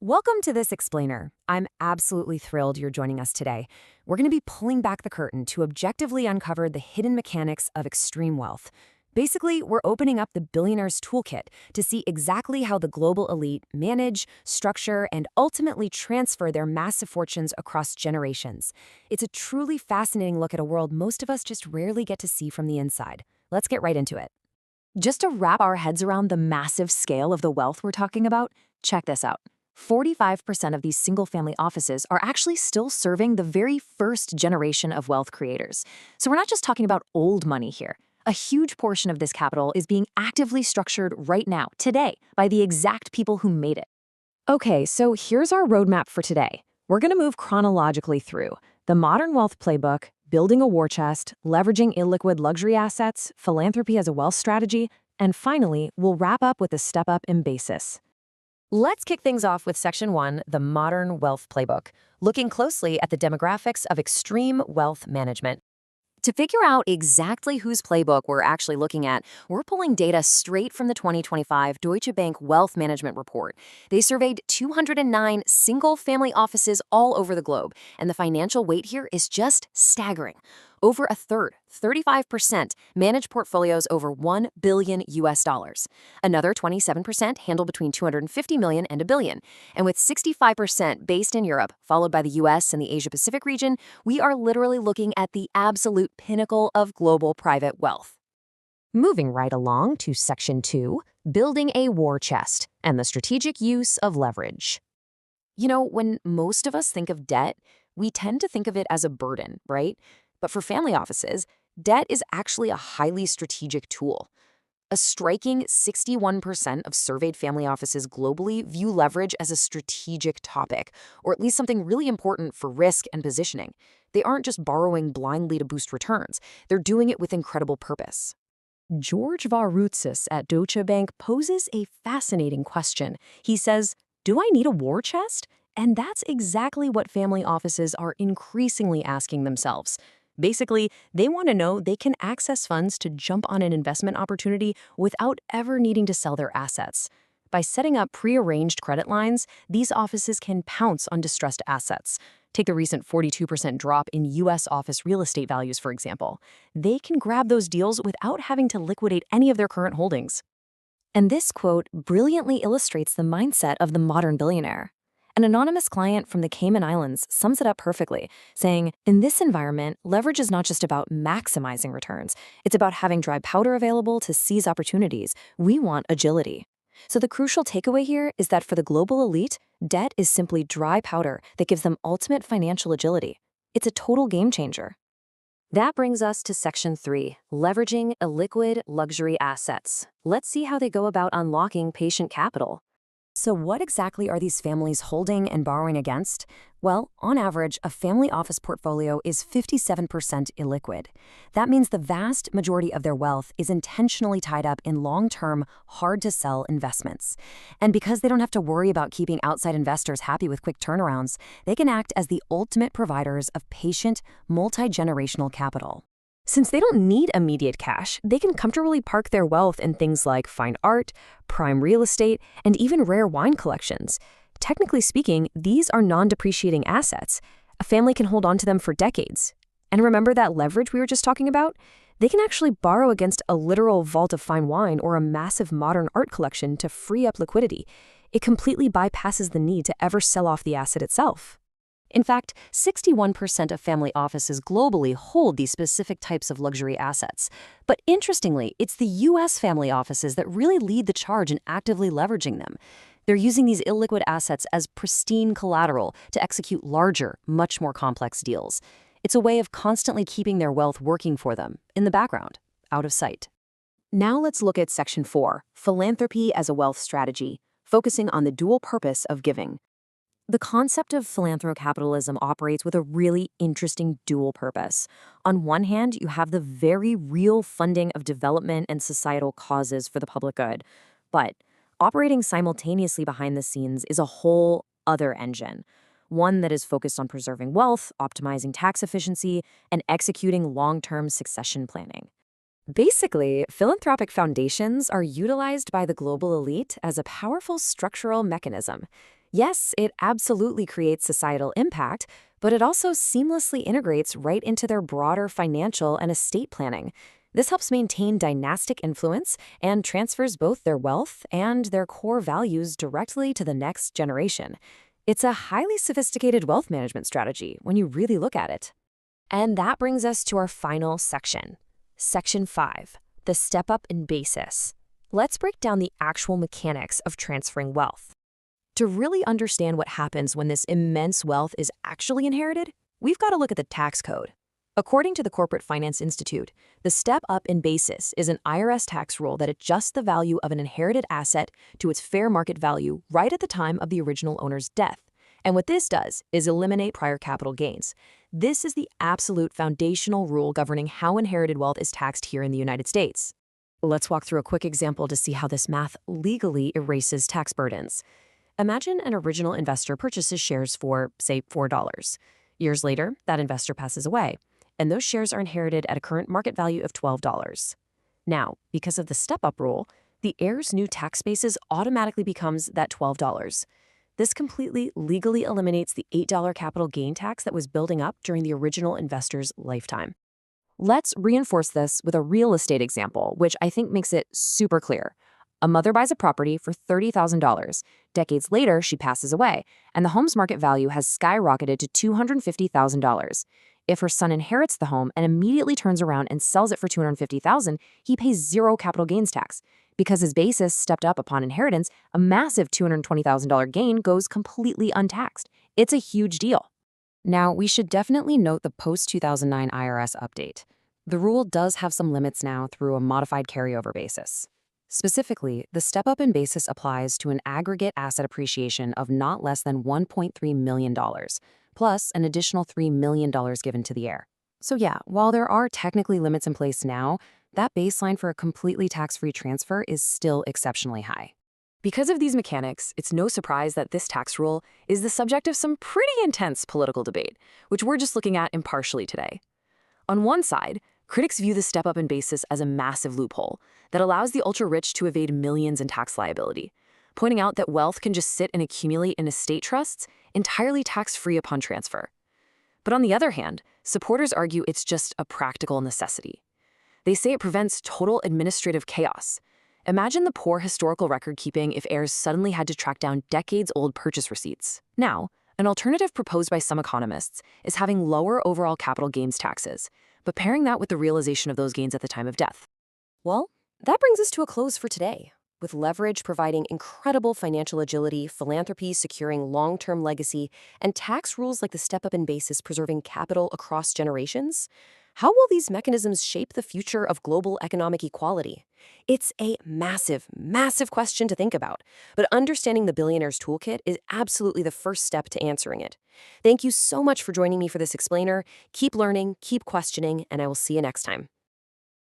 Welcome to this explainer. I'm absolutely thrilled you're joining us today. We're going to be pulling back the curtain to objectively uncover the hidden mechanics of extreme wealth. Basically, we're opening up the billionaire's toolkit to see exactly how the global elite manage, structure, and ultimately transfer their massive fortunes across generations. It's a truly fascinating look at a world most of us just rarely get to see from the inside. Let's get right into it. Just to wrap our heads around the massive scale of the wealth we're talking about, check this out. 45% of these single-family offices are actually still serving the very first generation of wealth creators. So we're not just talking about old money here. A huge portion of this capital is being actively structured right now, today, by the exact people who made it. Okay, so here's our roadmap for today. We're going to move chronologically through the modern wealth playbook, building a war chest, leveraging illiquid luxury assets, philanthropy as a wealth strategy, and finally, we'll wrap up with a step up in basis. Let's kick things off with Section 1, the Modern Wealth Playbook, looking closely at the demographics of extreme wealth management. To figure out exactly whose playbook we're actually looking at, we're pulling data straight from the 2025 Deutsche Bank Wealth Management Report. They surveyed 209 single-family offices all over the globe, and the financial weight here is just staggering. Over a third, 35%, manage portfolios over 1 billion US dollars. Another 27% handle between 250 million and a billion. And with 65% based in Europe, followed by the US and the Asia-Pacific region, we are literally looking at the absolute pinnacle of global private wealth. Moving right along to Section 2, building a war chest and the strategic use of leverage. You know, when most of us think of debt, we tend to think of it as a burden, right? But for family offices, debt is actually a highly strategic tool. A striking 61% of surveyed family offices globally view leverage as a strategic topic, or at least something really important for risk and positioning. They aren't just borrowing blindly to boost returns. They're doing it with incredible purpose. George Varoutsis at Deutsche Bank poses a fascinating question. He says, "Do I need a war chest?" And that's exactly what family offices are increasingly asking themselves. Basically, they want to know they can access funds to jump on an investment opportunity without ever needing to sell their assets. By setting up pre-arranged credit lines, these offices can pounce on distressed assets. Take the recent 42% drop in U.S. office real estate values, for example. They can grab those deals without having to liquidate any of their current holdings. And this quote brilliantly illustrates the mindset of the modern billionaire. An anonymous client from the Cayman Islands sums it up perfectly, saying, "In this environment, leverage is not just about maximizing returns. It's about having dry powder available to seize opportunities. We want agility." So the crucial takeaway here is that for the global elite, debt is simply dry powder that gives them ultimate financial agility. It's a total game changer. That brings us to Section 3, leveraging illiquid luxury assets. Let's see how they go about unlocking patient capital. So what exactly are these families holding and borrowing against? Well, on average, a family office portfolio is 57% illiquid. That means the vast majority of their wealth is intentionally tied up in long-term, hard-to-sell investments. And because they don't have to worry about keeping outside investors happy with quick turnarounds, they can act as the ultimate providers of patient, multi-generational capital. Since they don't need immediate cash, they can comfortably park their wealth in things like fine art, prime real estate, and even rare wine collections. Technically speaking, these are non-depreciating assets. A family can hold on to them for decades. And remember that leverage we were just talking about? They can actually borrow against a literal vault of fine wine or a massive modern art collection to free up liquidity. It completely bypasses the need to ever sell off the asset itself. In fact, 61% of family offices globally hold these specific types of luxury assets. But interestingly, it's the U.S. family offices that really lead the charge in actively leveraging them. They're using these illiquid assets as pristine collateral to execute larger, much more complex deals. It's a way of constantly keeping their wealth working for them, in the background, out of sight. Now let's look at Section 4, philanthropy as a wealth strategy, focusing on the dual purpose of giving. The concept of philanthrocapitalism operates with a really interesting dual purpose. On one hand, you have the very real funding of development and societal causes for the public good. But operating simultaneously behind the scenes is a whole other engine, one that is focused on preserving wealth, optimizing tax efficiency, and executing long-term succession planning. Basically, philanthropic foundations are utilized by the global elite as a powerful structural mechanism. Yes, it absolutely creates societal impact, but it also seamlessly integrates right into their broader financial and estate planning. This helps maintain dynastic influence and transfers both their wealth and their core values directly to the next generation. It's a highly sophisticated wealth management strategy when you really look at it. And that brings us to our final section. Section 5, the step up in basis. Let's break down the actual mechanics of transferring wealth. To really understand what happens when this immense wealth is actually inherited, we've got to look at the tax code. According to the Corporate Finance Institute, the step up in basis is an IRS tax rule that adjusts the value of an inherited asset to its fair market value right at the time of the original owner's death. And what this does is eliminate prior capital gains. This is the absolute foundational rule governing how inherited wealth is taxed here in the United States. Let's walk through a quick example to see how this math legally erases tax burdens. Imagine an original investor purchases shares for, say, $4. Years later, that investor passes away, and those shares are inherited at a current market value of $12. Now, because of the step-up rule, the heir's new tax basis automatically becomes that $12. This completely legally eliminates the $8 capital gain tax that was building up during the original investor's lifetime. Let's reinforce this with a real estate example, which I think makes it super clear. A mother buys a property for $30,000. Decades later, she passes away, and the home's market value has skyrocketed to $250,000. If her son inherits the home and immediately turns around and sells it for $250,000, he pays zero capital gains tax. Because his basis stepped up upon inheritance, a massive $220,000 gain goes completely untaxed. It's a huge deal. Now, we should definitely note the post-2009 IRS update. The rule does have some limits now through a modified carryover basis. Specifically, the step-up in basis applies to an aggregate asset appreciation of not less than $1.3 million, plus an additional $3 million given to the heir. So yeah, while there are technically limits in place now, that baseline for a completely tax-free transfer is still exceptionally high. Because of these mechanics, it's no surprise that this tax rule is the subject of some pretty intense political debate, which we're just looking at impartially today. On one side, critics view the step-up in basis as a massive loophole that allows the ultra-rich to evade millions in tax liability, pointing out that wealth can just sit and accumulate in estate trusts entirely tax-free upon transfer. But on the other hand, supporters argue it's just a practical necessity. They say it prevents total administrative chaos. Imagine the poor historical record-keeping if heirs suddenly had to track down decades-old purchase receipts. Now, an alternative proposed by some economists is having lower overall capital gains taxes, but pairing that with the realization of those gains at the time of death. Well, that brings us to a close for today. With leverage providing incredible financial agility, philanthropy securing long-term legacy, and tax rules like the step-up in basis preserving capital across generations, how will these mechanisms shape the future of global economic equality? It's a massive, massive question to think about, but understanding the Billionaire's Toolkit is absolutely the first step to answering it. Thank you so much for joining me for this explainer. Keep learning, keep questioning, and I will see you next time.